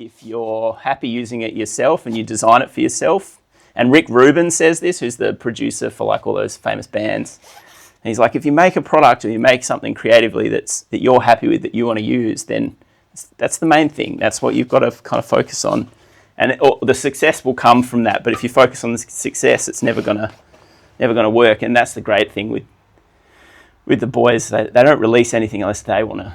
if you're happy using it yourself and you design it for yourself, and Rick Rubin says this, who's the producer for like all those famous bands, and he's like, if you make a product or you make something creatively that you're happy with, that you want to use, then that's the main thing. That's what you've got to kind of focus on, and the success will come from that. But if you focus on the success, it's never gonna work. And that's the great thing with the boys. They don't release anything unless they want to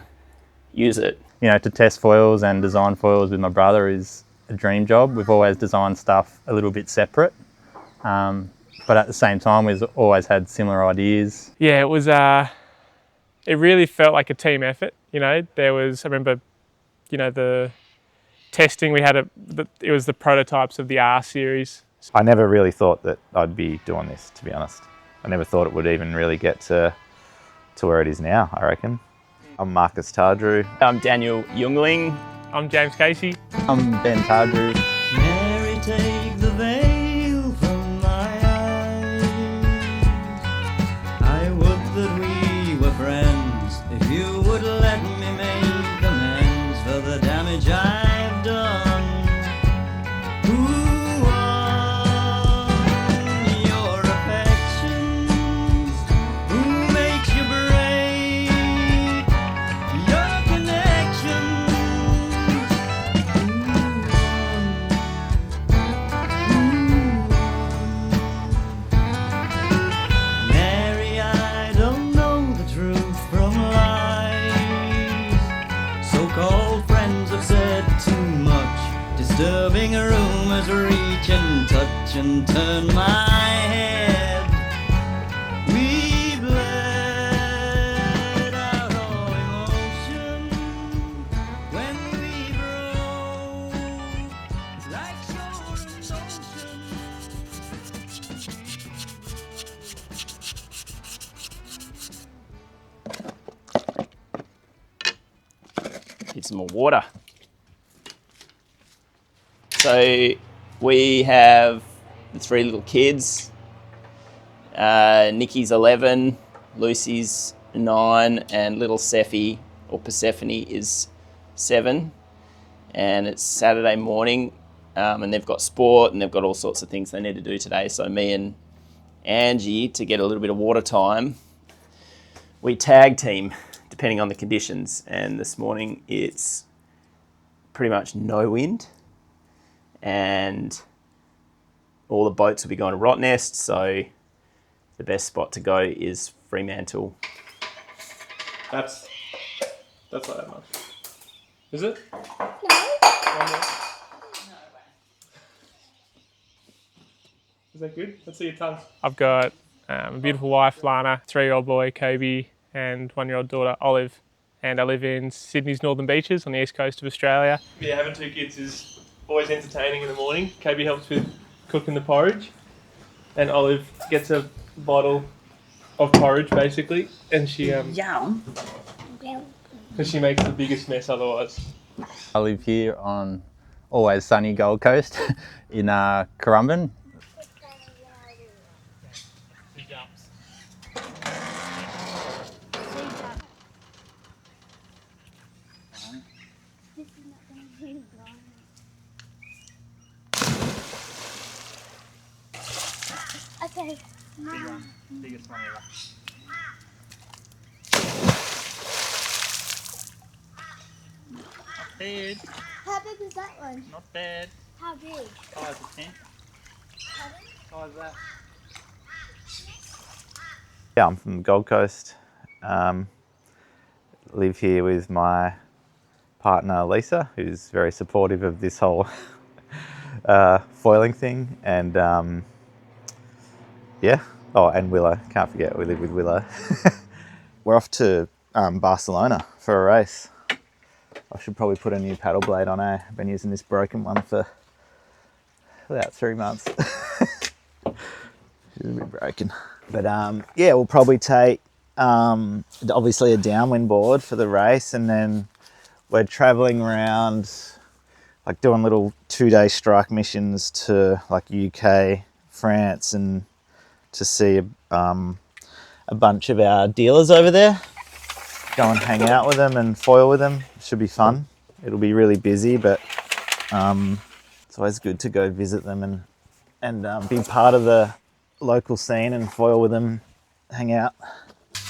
use it. You know, to test foils and design foils with my brother is a dream job. We've always designed stuff a little bit separate, but at the same time, we've always had similar ideas. Yeah, it was. It really felt like a team effort. You know, I remember, you know, the testing we had. It was the prototypes of the R series. I never really thought that I'd be doing this, to be honest. I never thought it would even really get to where it is now, I reckon. I'm Marcus Tardrew. I'm Daniel Jungling. I'm James Casey. I'm Ben Tardrew. Mary, take the veil from my eyes. I would that we were friends, if you would let me make amends for the damage I've done. Who won your affections? Who makes you break your connections? Mary, I don't know the truth from lies. So-called friends have said too much, disturbing rumors reach and touch and turn my head. We bled out all emotion when we broke like shore and ocean. Need some more water. So we have the three little kids. Nikki's 11, Lucy's 9, and little Sephi, or Persephone, is 7. And it's Saturday morning, and they've got sport and they've got all sorts of things they need to do today. So me and Angie, to get a little bit of water time, we tag team depending on the conditions. And this morning it's pretty much no wind, and all the boats will be going to Rottnest, so the best spot to go is Fremantle. That's not that much. Is it? No. One more. Is that good? Let's see your tongue. I've got a beautiful wife, Lana, 3-year-old boy, Kobe, and 1-year-old daughter, Olive. And I live in Sydney's Northern Beaches on the east coast of Australia. Yeah, having 2 kids is always entertaining in the morning. Kobe helps with cooking the porridge, and Olive gets a bottle of porridge, basically, and she Yum. because she makes the biggest mess otherwise. I live here on always sunny Gold Coast in Currumbin. Okay. Biggest one ever. Not bad, How big is that one? not bad. How big? Size of 10. Pardon? Size of that. Yeah, I'm from the Gold Coast. Live here with my partner Lisa, who's very supportive of this whole foiling thing, and yeah. Oh, and Willow. Can't forget, we live with Willow. We're off to Barcelona for a race. I should probably put a new paddle blade on. I've been using this broken one for about 3 months. It's a bit broken. But yeah, we'll probably take obviously a downwind board for the race, and then we're traveling around, like doing little 2-day strike missions to like UK, France, and to see a bunch of our dealers over there. Go and hang out with them and foil with them. Should be fun. It'll be really busy, but It's always good to go visit them and be part of the local scene and foil with them, hang out.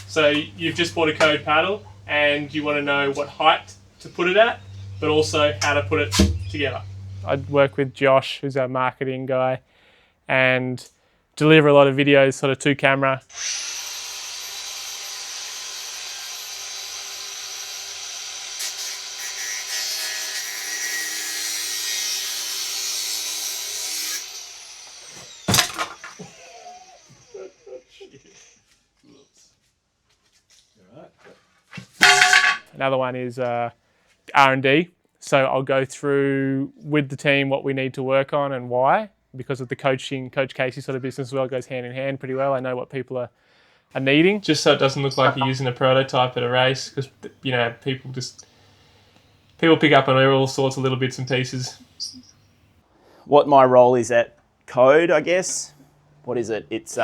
So you've just bought a code paddle and you want to know what height to put it at, but also how to put it together. I'd work with Josh, who's our marketing guy, and deliver a lot of videos sort of to camera. Another one is R&D. So I'll go through with the team what we need to work on and why, because of the Coach Casey sort of business as well goes hand in hand pretty well. I know what people are needing, just so it doesn't look like you're using a prototype at a race, because people pick up on all sorts of little bits and pieces. What my role is at Code, I guess. What is it? It's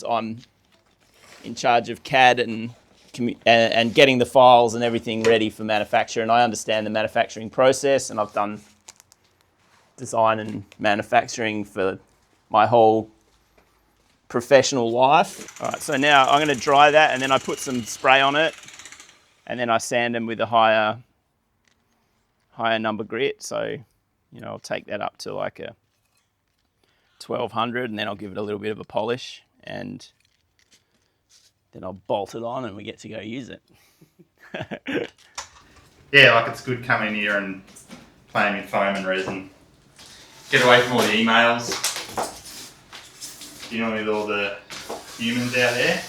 I'm in charge of CAD and getting the files and everything ready for manufacture, and I understand the manufacturing process, and I've done design and manufacturing for my whole professional life. All right, so now I'm going to dry that, and then I put some spray on it, and then I sand them with a higher number grit. So, I'll take that up to like a 1200, and then I'll give it a little bit of a polish, and then I'll bolt it on and we get to go use it. Yeah, like it's good coming here and playing with foam and resin. Get away from all the emails. Dealing with all the humans out there.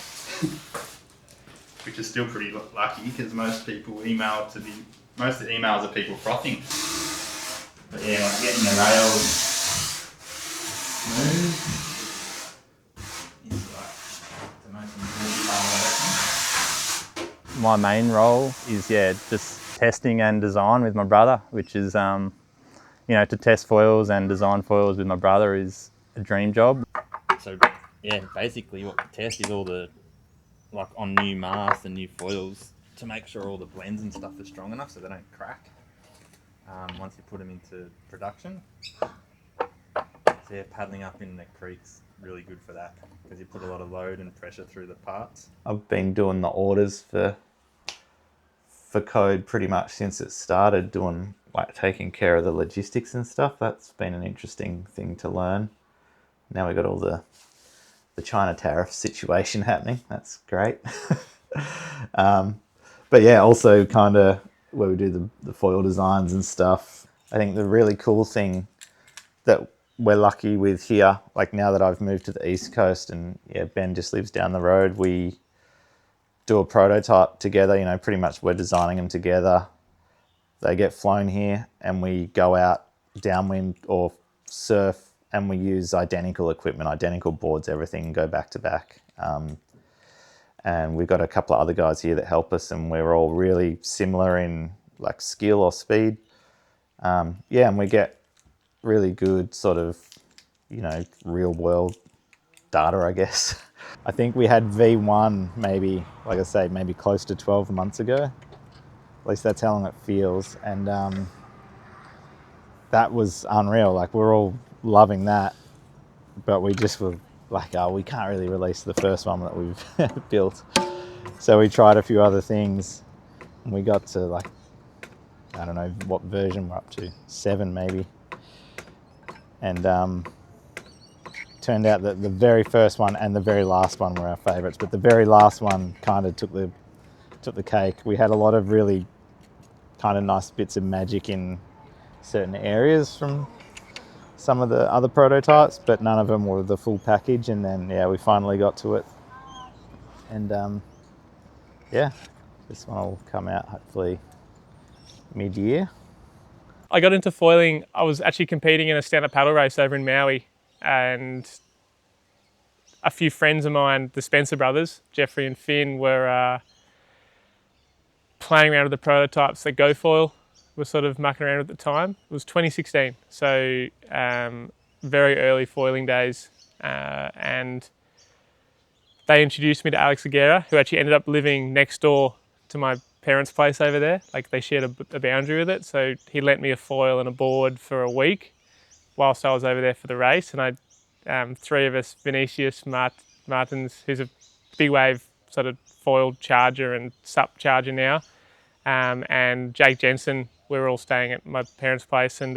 Which is still pretty lucky because most of the emails are people frothing. But yeah, like getting the rails smooth. My main role is just testing and design with my brother, which is to test foils and design foils with my brother is a dream job. So basically what we test is all the, like on new masts and new foils, to make sure all the blends and stuff are strong enough so they don't crack once you put them into production. So paddling up in the creek's really good for that because you put a lot of load and pressure through the parts. I've been doing the orders for Code pretty much since it started, doing taking care of the logistics and stuff. That's been an interesting thing to learn. Now we've got all the China tariff situation happening. That's great. But yeah, also kind of where we do the foil designs and stuff. I think the really cool thing that we're lucky with here, like now that I've moved to the East Coast and Ben just lives down the road, we do a prototype together, pretty much we're designing them together. They get flown here and we go out downwind or surf and we use identical equipment, identical boards, everything, and go back to back. And we've got a couple of other guys here that help us and we're all really similar in like skill or speed. And we get really good sort of, real world data, I guess. I think we had V1 maybe, like I say, maybe close to 12 months ago. At least that's how long it feels. And that was unreal. Like we're all loving that, but we just were like, we can't really release the first one that we've built. So we tried a few other things and we got to like, I don't know what version we're up to, 7 maybe. And turned out that the very first one and the very last one were our favourites, but the very last one kind of took the cake. We had a lot of really kind of nice bits of magic in certain areas from some of the other prototypes, but none of them were the full package. And then we finally got to it, and this one will come out hopefully mid-year. I got into foiling. I was actually competing in a stand-up paddle race over in Maui, and a few friends of mine, the Spencer brothers, Jeffrey and Finn, were playing around with the prototypes that GoFoil was sort of mucking around at the time. It was 2016, so very early foiling days, and they introduced me to Alex Aguera, who actually ended up living next door to my parents' place over there. Like they shared a boundary with it, so he lent me a foil and a board for a week whilst I was over there for the race. And three of us, Vinicius Martins, who's a big wave sort of foil charger and sup charger now, and Jake Jensen, we were all staying at my parents' place, and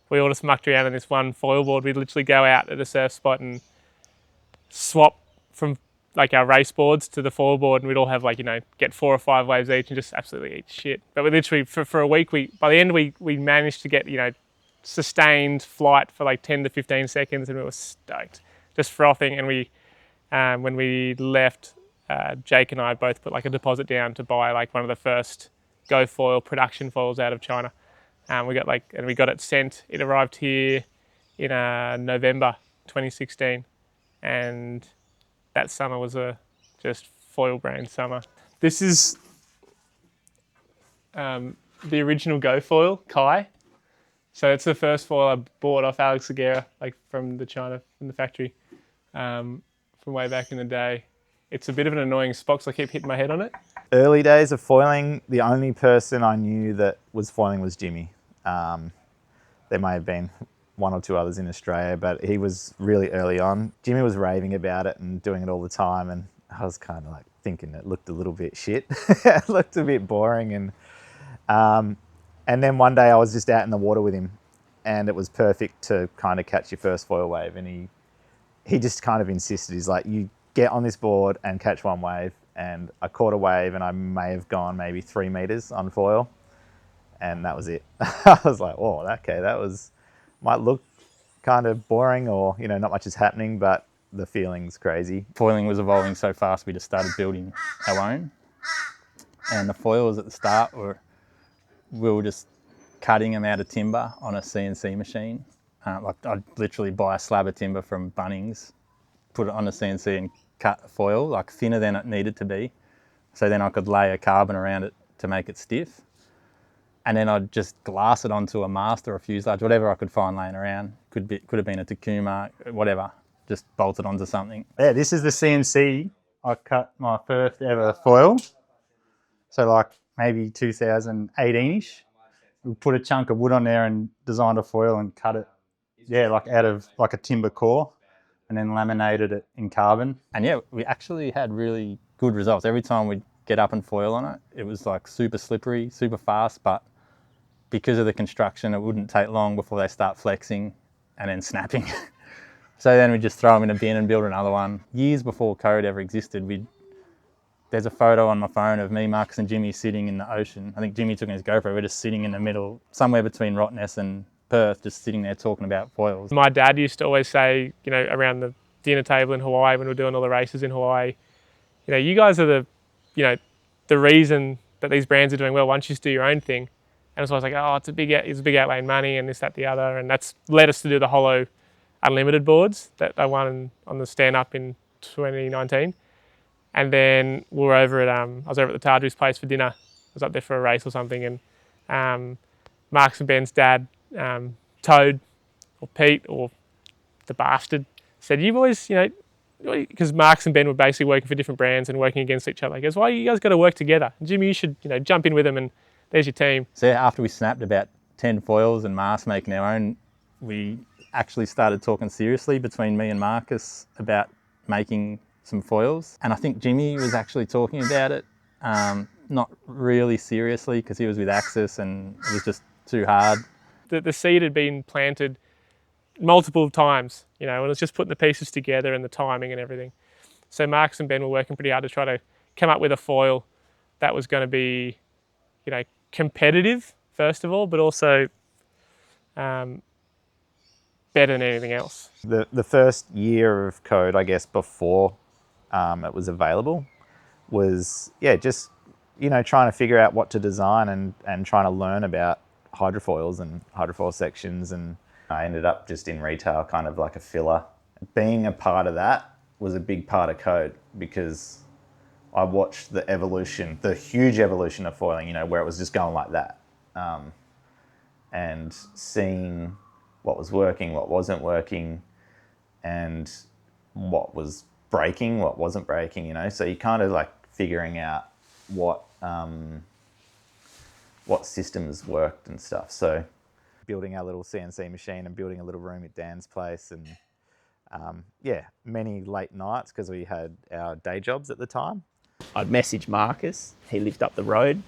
we all just mucked around on this one foil board. We'd literally go out at a surf spot and swap from like our race boards to the foil board, and we'd all have like, get 4 or 5 waves each and just absolutely eat shit. But we literally, for a week, by the end we managed to get, sustained flight for like 10 to 15 seconds, and we were stoked, just frothing. And we, when we left, Jake and I both put like a deposit down to buy like one of the first GoFoil production foils out of China. We got it sent. It arrived here in November 2016, and that summer was a just foil brain summer. This is the original GoFoil, Kai. So it's the first foil I bought off Alex Aguera, like from the factory, from way back in the day. It's a bit of an annoying spot because I keep hitting my head on it. Early days of foiling, the only person I knew that was foiling was Jimmy. There may have been 1 or 2 others in Australia, but he was really early on. Jimmy was raving about it and doing it all the time, and I was kind of like thinking it looked a little bit shit. It looked a bit boring, and then one day I was just out in the water with him, and it was perfect to kind of catch your first foil wave, and he just kind of insisted. He's like, you get on this board and catch one wave, and I caught a wave, and I may have gone maybe 3 meters on foil, and that was it. I was like, oh, okay, might look kind of boring, or not much is happening, but the feeling's crazy. Foiling was evolving so fast, we just started building our own. And the foils at the start we were just cutting them out of timber on a CNC machine. I'd literally buy a slab of timber from Bunnings, put it on a CNC and cut a foil, like thinner than it needed to be. So then I could lay a carbon around it to make it stiff. And then I'd just glass it onto a mast or a fuselage, whatever I could find laying around. Could have been a Takuma, whatever. Just bolt it onto something. Yeah, this is the CNC. I cut my first ever foil. So like maybe 2018-ish. We put a chunk of wood on there and designed a foil and cut it, like out of like a timber core, and then laminated it in carbon. And yeah, we actually had really good results. Every time we'd get up and foil on it, it was like super slippery, super fast, but because of the construction, it wouldn't take long before they start flexing and then snapping. So then we just throw them in a bin and build another one. Years before code ever existed, there's a photo on my phone of me, Marcus and Jimmy sitting in the ocean. I think Jimmy took his GoPro. We're just sitting in the middle, somewhere between Rottnest and Perth, just sitting there talking about foils. My dad used to always say, around the dinner table in Hawaii when we were doing all the races in Hawaii, you guys are the reason that these brands are doing well once you just do your own thing. And so I was like, oh, it's a big outlay in money and this, that, the other. And that's led us to do the Hollow Unlimited boards that I won on the stand-up in 2019. And then we were over at, I was over at the Tardru's place for dinner. I was up there for a race or something. And Mark's and Ben's dad, Toad, or Pete, or the bastard, said, you boys, because Mark's and Ben were basically working for different brands and working against each other. He goes, why you guys got to work together? And Jimmy, you should, jump in with them, and there's your team. So after we snapped about 10 foils and Mark's making our own, we actually started talking seriously between me and Marcus about making some foils. And I think Jimmy was actually talking about it, not really seriously, because he was with Axis and it was just too hard. The seed had been planted multiple times, and it was just putting the pieces together and the timing and everything. So Marcus and Ben were working pretty hard to try to come up with a foil that was going to be, competitive, first of all, but also better than anything else. The first year of code, I guess, before it was available was, just, trying to figure out what to design and trying to learn about hydrofoils and hydrofoil sections. And I ended up just in retail, kind of like a filler. Being a part of that was a big part of code, because I watched the evolution, the huge evolution of foiling, you know, where it was just going like that. And seeing what was working, what wasn't working, and what was breaking, what wasn't breaking, you know. So you kind of like figuring out what systems worked and stuff. So building our little CNC machine and building a little room at Dan's place, and yeah, many late nights because we had our day jobs at the time. I'd message Marcus, he lived up the road.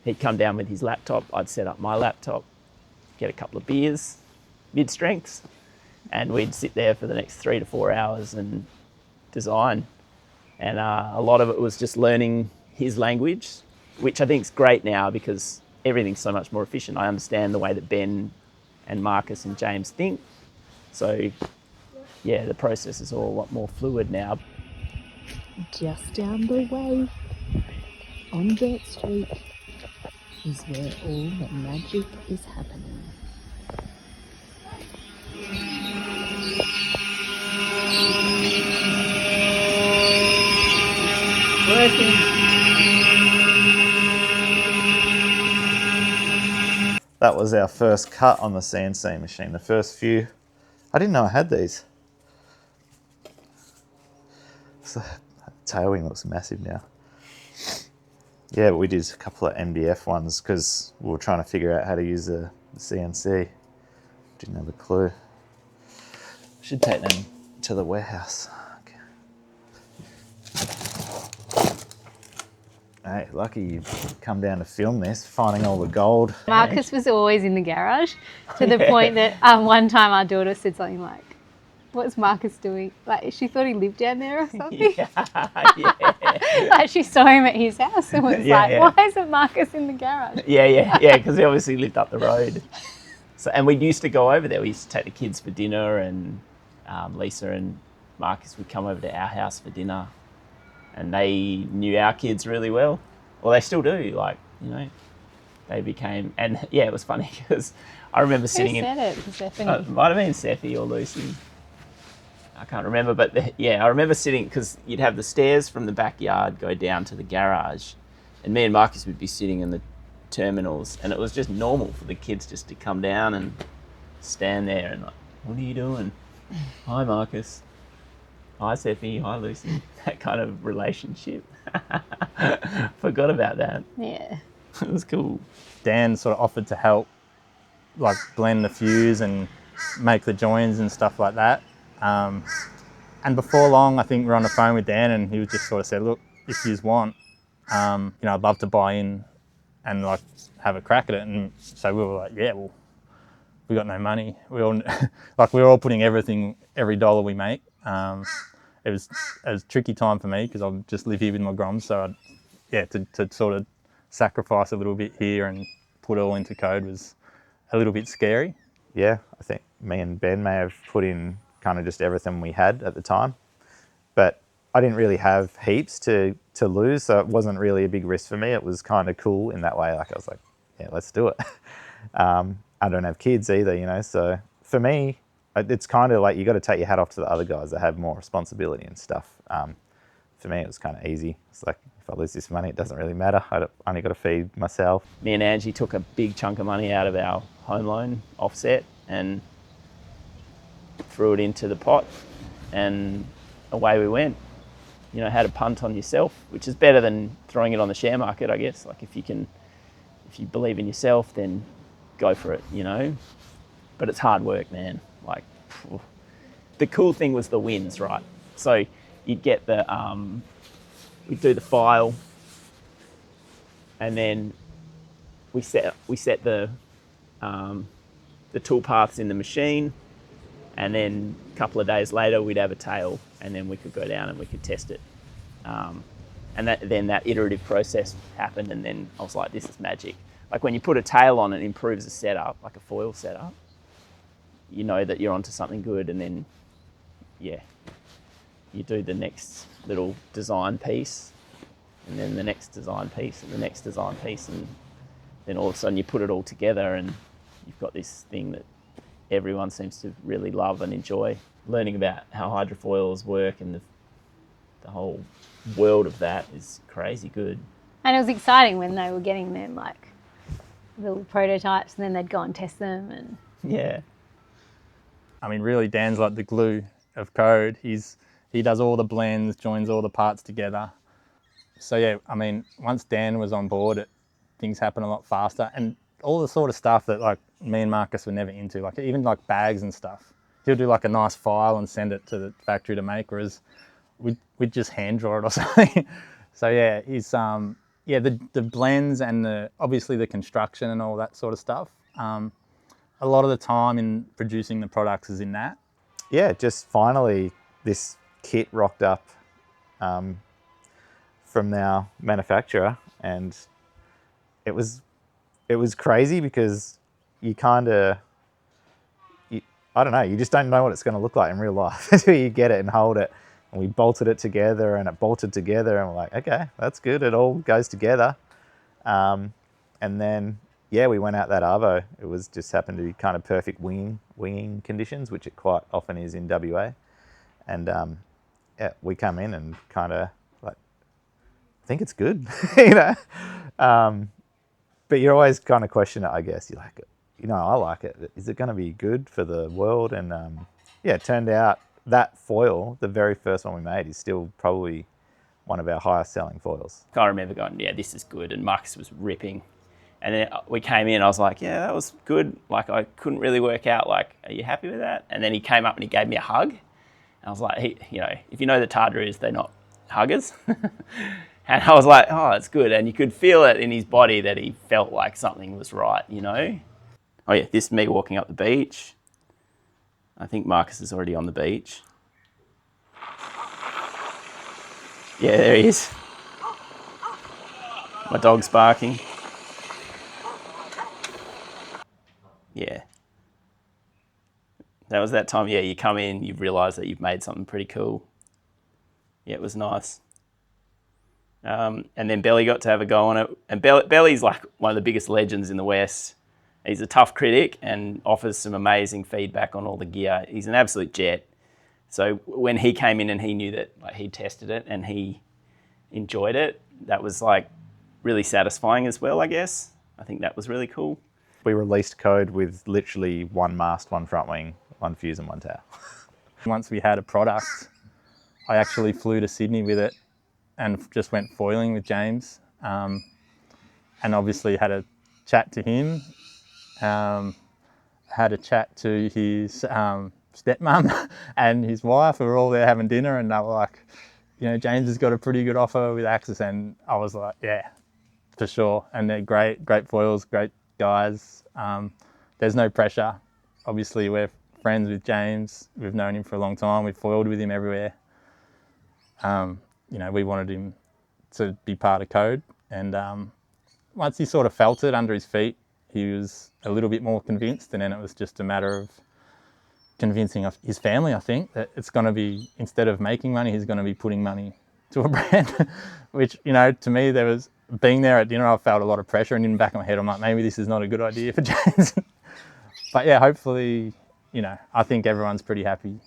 He'd come down with his laptop, I'd set up my laptop, get a couple of beers, mid-strengths, and we'd sit there for the next 3 to 4 hours and design. And a lot of it was just learning his language, which I think is great now because everything's so much more efficient. I understand the way that Ben and Marcus and James think. So yeah, the process is all a lot more fluid now. Just down the way, on Dirt Street, is where all the magic is happening. That was our first cut on the CNC machine. The first few, I didn't know I had these. So, tailing looks massive now. Yeah, we did a couple of MDF ones because we were trying to figure out how to use the CNC. Didn't have a clue. Should take them to the warehouse. Hey, lucky you've come down to film this, finding all the gold. Marcus was always in the garage to the point that one time our daughter said something like, "What's Marcus doing?" Like she thought he lived down there or something. Yeah. Like she saw him at his house and was why isn't Marcus in the garage? Yeah, because he obviously lived up the road. So, and we used to go over there. We used to take the kids for dinner, and Lisa and Marcus would come over to our house for dinner. And they knew our kids really well. Well, they still do. Like, you know, they became, and yeah, it was funny because I remember sitting Who said it? Stephanie. It might have been Steffi or Lucy. I can't remember, but I remember sitting because you'd have the stairs from the backyard go down to the garage, and me and Marcus would be sitting in the terminals, and it was just normal for the kids just to come down and stand there and like, "What are you doing?" "Hi, Marcus." "Hi, Steffi." "Hi, Lucy." That kind of relationship. Forgot about that. Yeah. It was cool. Dan sort of offered to help, like blend the fuse and make the joins and stuff like that. And before long, I think we were on the phone with Dan, and he just sort of said, "Look, if you want, you know, I'd love to buy in and like have a crack at it." And so we were like, "Yeah, well, we got no money. We all like we were all putting every dollar we make." It was a tricky time for me because I just live here with my groms, so to sort of sacrifice a little bit here and put it all into code was a little bit scary. Yeah, I think me and Ben may have put in kind of just everything we had at the time, but I didn't really have heaps to lose, so it wasn't really a big risk for me. It was kind of cool in that way. Like I was like, yeah, let's do it. I don't have kids either, you know, so for me, it's kind of like you got to take your hat off to the other guys that have more responsibility and stuff. For me, it was kind of easy. It's like, if I lose this money, it doesn't really matter. I only got to feed myself. Me and Angie took a big chunk of money out of our home loan offset and threw it into the pot, and away we went. You know, had a punt on yourself, which is better than throwing it on the share market, I guess. Like if you believe in yourself, then go for it, you know. But it's hard work, man. Like, the cool thing was the wins, right? So you'd get we'd do the file, and then we set the tool paths in the machine, and then a couple of days later we'd have a tail, and then we could go down and we could test it. And then that iterative process happened, and then I was like, this is magic. Like when you put a tail on, it improves the setup, like a foil setup. You know that you're onto something good, and then, yeah, you do the next little design piece, and then the next design piece, and the next design piece, and then all of a sudden you put it all together, and you've got this thing that everyone seems to really love and enjoy. Learning about how hydrofoils work and the whole world of that is crazy good. And it was exciting when they were getting them like little prototypes, and then they'd go and test them. And Yeah. I mean, really, Dan's like the glue of code. He does all the blends, joins all the parts together. So yeah, I mean, once Dan was on board, things happen a lot faster, and all the sort of stuff that like me and Marcus were never into, like even like bags and stuff. He'll do like a nice file and send it to the factory to make, whereas we'd just hand draw it or something. So yeah, he's the blends and obviously the construction and all that sort of stuff. A lot of the time in producing the products is in that. Yeah, just finally this kit rocked up from our manufacturer, and it was crazy because you kind of, I don't know, you just don't know what it's going to look like in real life until you get it and hold it. And we bolted it together, and it bolted together, and we're like, okay, that's good. It all goes together. And then, yeah, we went out that arvo. It was just happened to be kind of perfect winging conditions, which it quite often is in WA. And yeah, we come in and kind of like, I think it's good, you know. But you're always kind of question it, I guess. You're like, you know, I like it. Is it going to be good for the world? And yeah, it turned out that foil, the very first one we made, is still probably one of our highest selling foils. I remember going, yeah, this is good. And Marcus was ripping. And then we came in, I was like, yeah, that was good. Like, I couldn't really work out, like, are you happy with that? And then he came up and he gave me a hug. And I was like, you know, if you know the Tartaroos, they're not huggers. And I was like, oh, that's good. And you could feel it in his body that he felt like something was right, you know? Oh yeah, this is me walking up the beach. I think Marcus is already on the beach. Yeah, there he is. My dog's barking. Yeah. That was that time, yeah, you come in, you realise that you've made something pretty cool. Yeah, it was nice. And then Belly got to have a go on it. And Belly's like one of the biggest legends in the West. He's a tough critic and offers some amazing feedback on all the gear. He's an absolute jet. So when he came in and he knew that like he tested it and he enjoyed it, that was like really satisfying as well, I guess. I think that was really cool. We released code with literally one mast, one front wing, one fuse and one tail. Once we had a product, I actually flew to Sydney with it and just went foiling with James, and obviously had a chat to him, had a chat to his stepmom and his wife, who were all there having dinner, and they were like, you know, James has got a pretty good offer with Axis, and I was like, yeah, for sure. And they're great foils, great guys. There's no pressure. Obviously, we're friends with James. We've known him for a long time. We've foiled with him everywhere. You know, we wanted him to be part of code, and once he sort of felt it under his feet, he was a little bit more convinced, and then it was just a matter of convincing his family, I think, that it's going to be, instead of making money, he's going to be putting money to a brand, which, you know, to me, there was, being there at dinner, I felt a lot of pressure, and in the back of my head, I'm like, maybe this is not a good idea for James. But yeah, hopefully, you know, I think everyone's pretty happy.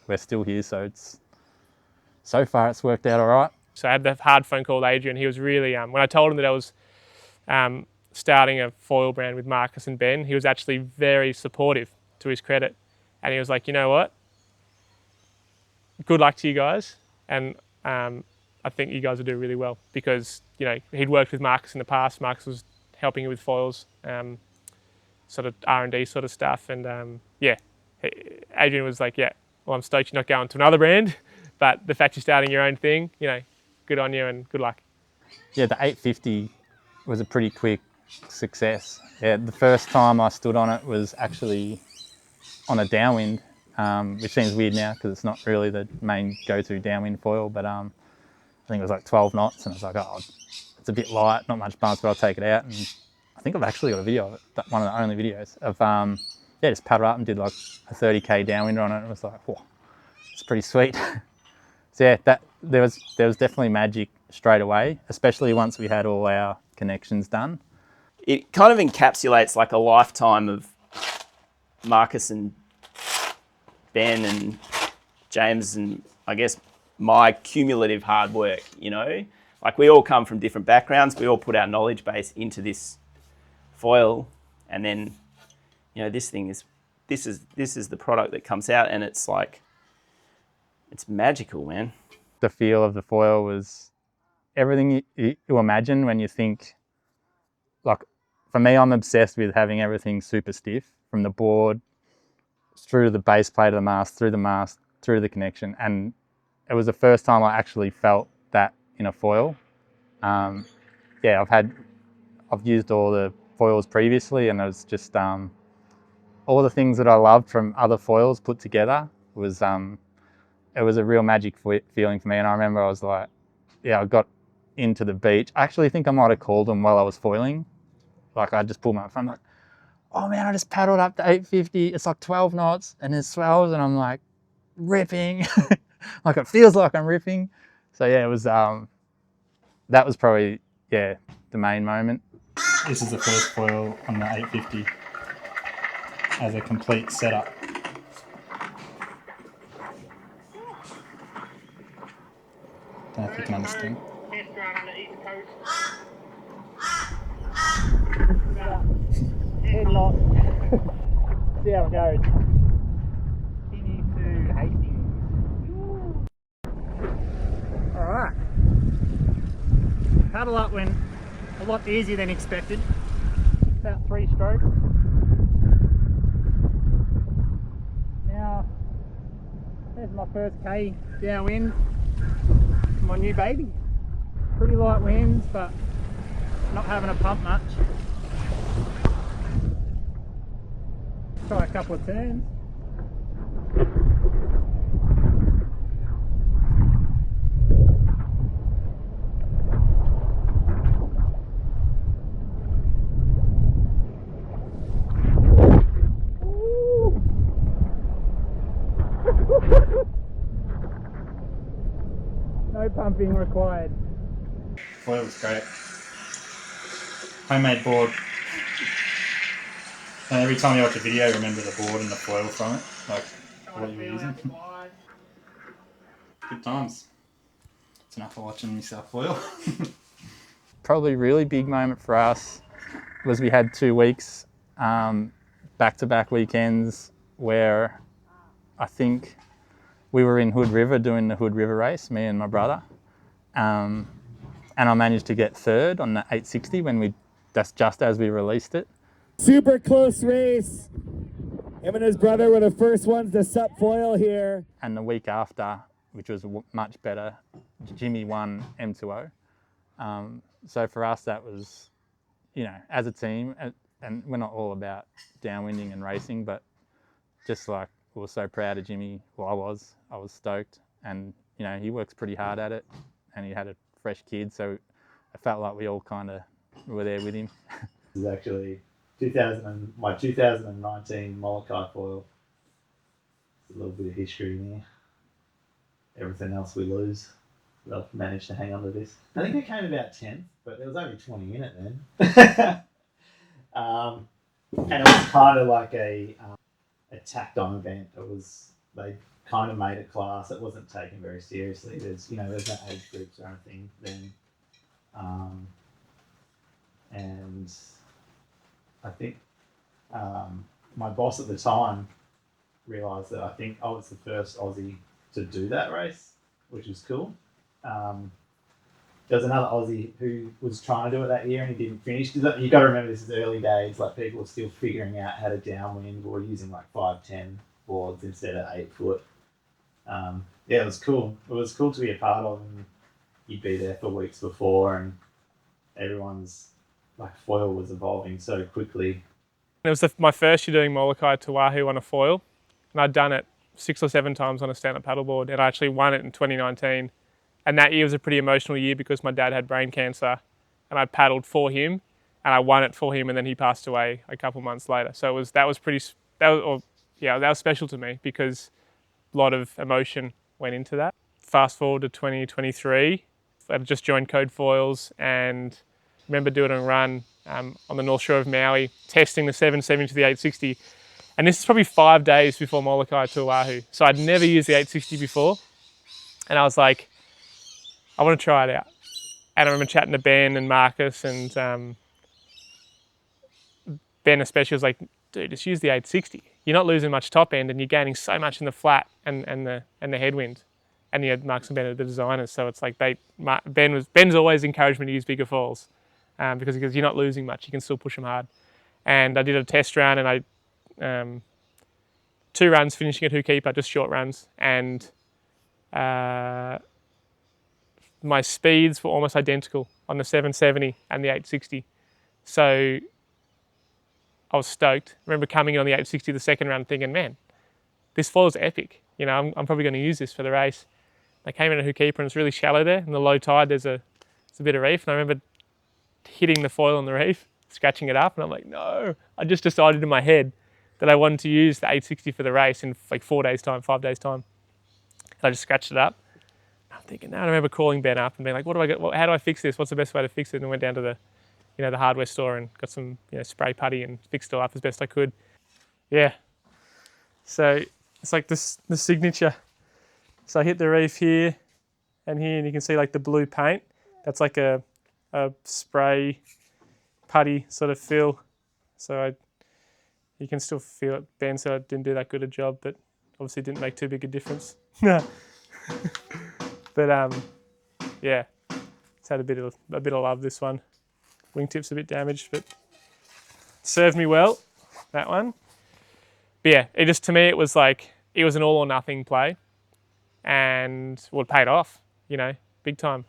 We're still here, so far it's worked out all right. So I had the hard phone call with Adrian. He was really, when I told him that I was starting a foil brand with Marcus and Ben, he was actually very supportive, to his credit. And he was like, you know what? Good luck to you guys. And I think you guys will do really well, because, you know, he'd worked with Marcus in the past. Marcus was helping him with foils, sort of R&D sort of stuff. And yeah, Adrian was like, yeah, well, I'm stoked you're not going to another brand, but the fact you're starting your own thing, you know, good on you and good luck. Yeah, the 850 was a pretty quick success. Yeah, the first time I stood on it was actually on a downwind, which seems weird now because it's not really the main go-to downwind foil, but I think it was like 12 knots, and I was like, oh, it's a bit light, not much bounce, but I'll take it out. And I think I've actually got a video of it, one of the only videos of, yeah, just paddle up and did like a 30k downwind on it, and it was like, whoa, it's pretty sweet. So yeah, there was definitely magic straight away, especially once we had all our connections done. It kind of encapsulates like a lifetime of Marcus and Ben and James and I guess my cumulative hard work, you know? Like we all come from different backgrounds. We all put our knowledge base into this foil, and then, you know, this is the product that comes out, and it's like, it's magical, man. The feel of the foil was everything you imagine when you think, like, for me, I'm obsessed with having everything super stiff from the board through to the base plate of the mast, through to the connection. And it was the first time I actually felt that in a foil. Yeah, I've used all the foils previously, and it was just all the things that I loved from other foils put together was it was a real magic feeling for me. And I remember I was like, yeah, I got into the beach. I actually think I might have called them while I was foiling. Like I just pulled my phone, like, oh man, I just paddled up to 850. It's like 12 knots and it swells, and I'm like ripping. Like it feels like I'm ripping. So yeah, it was that was probably, yeah, the main moment. This is the first foil on the 850 as a complete setup. Don't know if you can understand. Headlock. See how it goes. Continue to Hastings. Alright. Paddle up went a lot easier than expected. About 3 strokes. Now, there's my first K downwind. My new baby. Pretty light winds, but not having a pump much. Try a couple of turns. No pumping required. Foil was great. Homemade board. And every time you watch a video, remember the board and the foil from it, like what you were using. Good times. It's enough for watching myself foil. Probably really big moment for us was we had 2 weeks, back-to-back weekends where I think we were in Hood River doing the Hood River race, me and my brother. And I managed to get 3rd on the 860 that's just as we released it. Super close race. Him and his brother were the first ones to sup foil here. And the week after, which was much better, Jimmy won M2O. So for us, that was, you know, as a team, and we're not all about downwinding and racing, but just like we were so proud of Jimmy. Well, I was stoked, and you know, he works pretty hard at it, and he had a fresh kid, so I felt like we all kind of were there with him. This is actually my 2019 Molokai foil. There's a little bit of history in here. Everything else we lose. I've managed to hang on to this. I think it came about 10th, but there was only 20 in it then. And it was kind of like a tacked on event. They kind of made a class. It wasn't taken very seriously. There's no age groups or anything then. And I think my boss at the time realised that I think I was the first Aussie to do that race, which was cool. There was another Aussie who was trying to do it that year and he didn't finish. You got to remember, this is early days. Like, people are still figuring out how to downwind. We were using like 5'10" boards instead of 8 foot. Yeah, it was cool. It was cool to be a part of, and you'd be there for weeks before, and everyone's like foil was evolving so quickly. It was my first year doing Molokai to Oahu on a foil, and I'd done it 6 or 7 times on a stand-up paddleboard, and I actually won it in 2019. And that year was a pretty emotional year because my dad had brain cancer, and I paddled for him, and I won it for him, and then he passed away a couple months later. So that was special to me because a lot of emotion went into that. Fast forward to 2023, I just joined Code Foils and remember doing a run on the North Shore of Maui, testing the 770 to the 860. And this is probably 5 days before Molokai to Oahu. So I'd never used the 860 before. And I was like, I want to try it out. And I remember chatting to Ben and Marcus, and Ben especially was like, dude, just use the 860. You're not losing much top end, and you're gaining so much in the flat and the headwind. And you had Marcus and Ben are the designers, so it's like Ben's always encouraged me to use bigger foils because he goes, you're not losing much, you can still push them hard. And I did a test run, and I 2 runs finishing at Hookeeper, just short runs, and my speeds were almost identical on the 770 and the 860. So I was stoked. I remember coming in on the 860 the second run thinking, man, this foil's epic. You know, I'm probably going to use this for the race. I came in at Hookeeper and it's really shallow there. In the low tide, there's a bit of reef. And I remember hitting the foil on the reef, scratching it up. And I'm like, no. I just decided in my head that I wanted to use the 860 for the race in like 4 days' time, 5 days' time. And I just scratched it up. I'm thinking, no. I remember calling Ben up and being like, what do I get? How do I fix this? What's the best way to fix it? And I went down to the hardware store and got some spray putty and fixed it up as best I could. Yeah. So it's like the signature. So I hit the reef here and here, and you can see like the blue paint. That's like a spray putty sort of feel. So you can still feel it. Ben said I didn't do that good a job, but obviously didn't make too big a difference. But yeah, it's had a bit of love, this one. Wingtip's a bit damaged, but served me well, that one. But yeah, to me it was like, it was an all or nothing play, and it paid off, big time.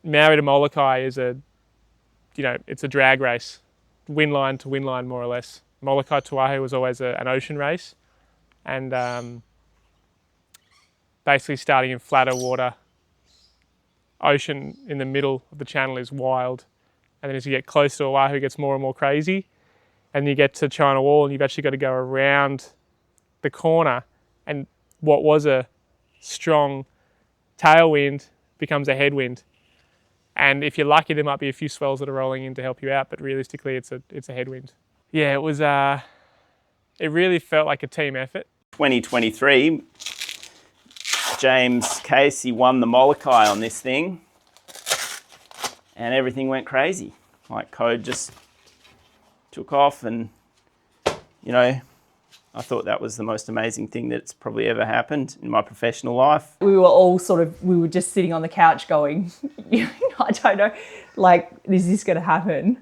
Maui to Molokai is it's a drag race, win line to win line more or less. Molokai to Oahu was always an ocean race, and basically starting in flatter water, ocean in the middle of the channel is wild. And then as you get close to Oahu, it gets more and more crazy. And you get to China Wall and you've actually got to go around the corner, and what was a strong tailwind becomes a headwind. And if you're lucky, there might be a few swells that are rolling in to help you out, but realistically it's a headwind. Yeah, it was, it really felt like a team effort. 2023, James Casey won the Molokai on this thing, and everything went crazy. Like, code just took off, and I thought that was the most amazing thing that's probably ever happened in my professional life. We were all we were just sitting on the couch going, I don't know, like, is this going to happen?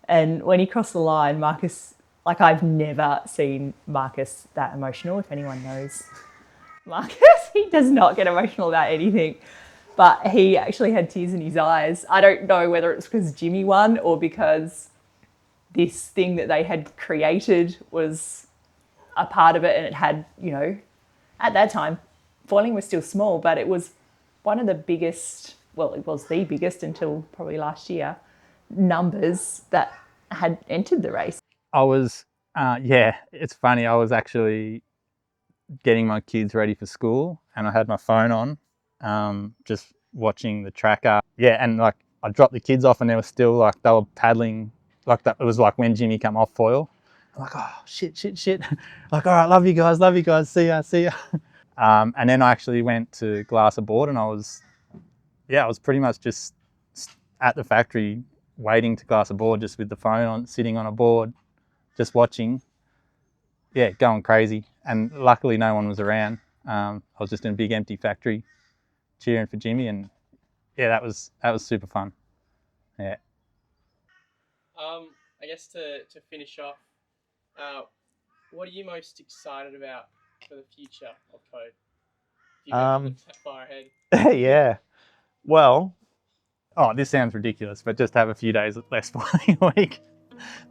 And when he crossed the line, Marcus, like, I've never seen Marcus that emotional, if anyone knows Marcus. He does not get emotional about anything, but he actually had tears in his eyes. I don't know whether it's because Jimmy won or because this thing that they had created was a part of it, and it had, at that time, foiling was still small, but it was one of the biggest, well, it was the biggest until probably last year, numbers that had entered the race. I was, it's funny, I was actually getting my kids ready for school and I had my phone on, just watching the tracker. Yeah, and like I dropped the kids off and they were still like, they were paddling like that. It was like when Jimmy came off foil. I'm like, oh, shit. Like, all right, love you guys, see ya. And then I actually went to glass aboard, and I was pretty much just at the factory waiting to glass aboard, just with the phone on, sitting on a board, just watching. Yeah, going crazy. And luckily no one was around. I was just in a big empty factory cheering for Jimmy, and yeah, that was super fun. Yeah. I guess to finish off, what are you most excited about for the future of Code? If you can look that far ahead. Yeah. Well, this sounds ridiculous, but just have a few days less foiling a week.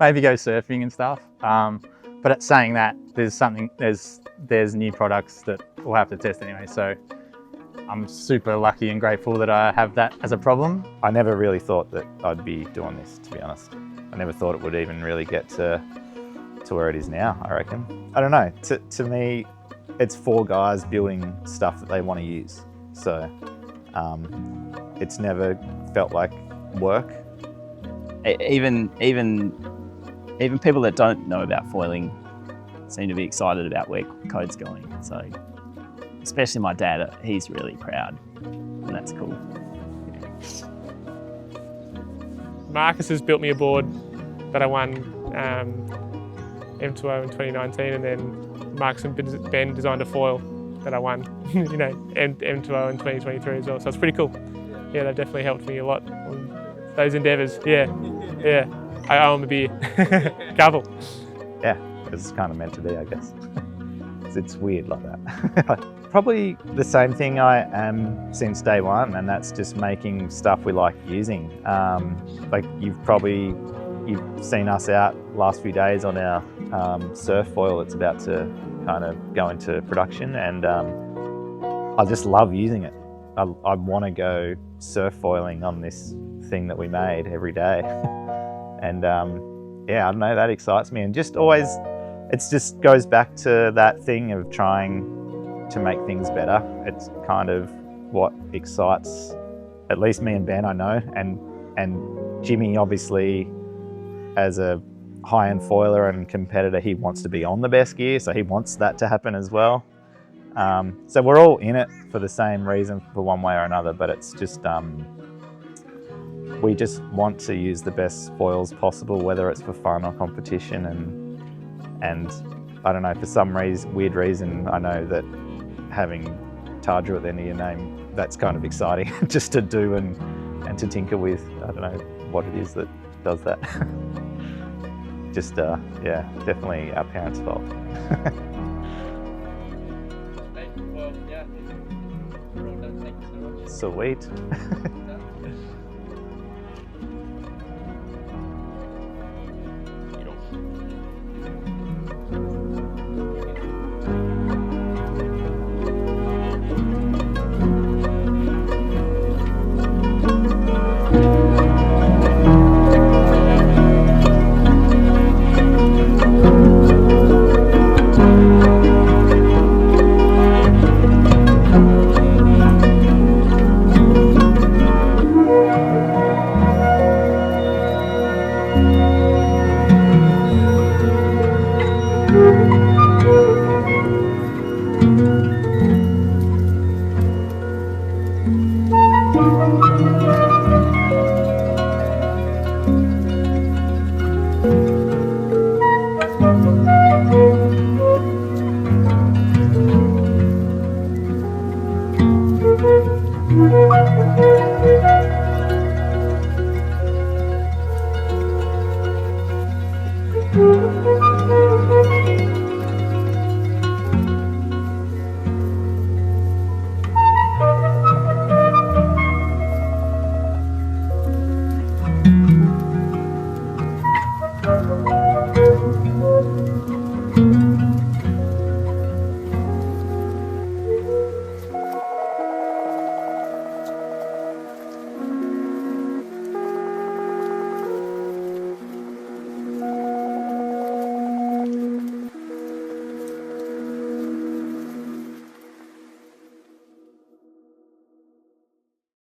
Maybe go surfing and stuff. But at saying that, there's new products that we'll have to test anyway. So I'm super lucky and grateful that I have that as a problem. I never really thought that I'd be doing this, to be honest. I never thought it would even really get to where it is now, I reckon. I don't know, to me, it's 4 guys building stuff that they want to use. So it's never felt like work. Even people that don't know about foiling seem to be excited about where Code's going. So especially my dad, he's really proud, and that's cool. Marcus has built me a board that I won M2O in 2019, and then Marcus and Ben designed a foil that I won, you know, M2O in 2023 as well. So it's pretty cool. Yeah, they've definitely helped me a lot on those endeavours. Yeah. I owe them a beer. Couple. Yeah, it's kind of meant to be, I guess. It's weird like that. Probably the same thing I am since day one, and that's just making stuff we like using. Like you've seen us out last few days on our surf foil that's about to kind of go into production, and I just love using it. I want to go surf foiling on this thing that we made every day. And yeah, I don't know, that excites me, and just always, it just goes back to that thing of trying to make things better. It's kind of what excites at least me and Ben, I know, and Jimmy, obviously, as a high-end foiler and competitor, he wants to be on the best gear, so he wants that to happen as well. So we're all in it for the same reason, for one way or another, but it's just we just want to use the best foils possible, whether it's for fun or competition, and I don't know, for some weird reason, I know that having Tadra at the end of your name, that's kind of exciting just to do and to tinker with. I don't know what it is that does that. Just, yeah, definitely our parents' fault. Well, yeah, we're all done. Thank you so much. Sweet.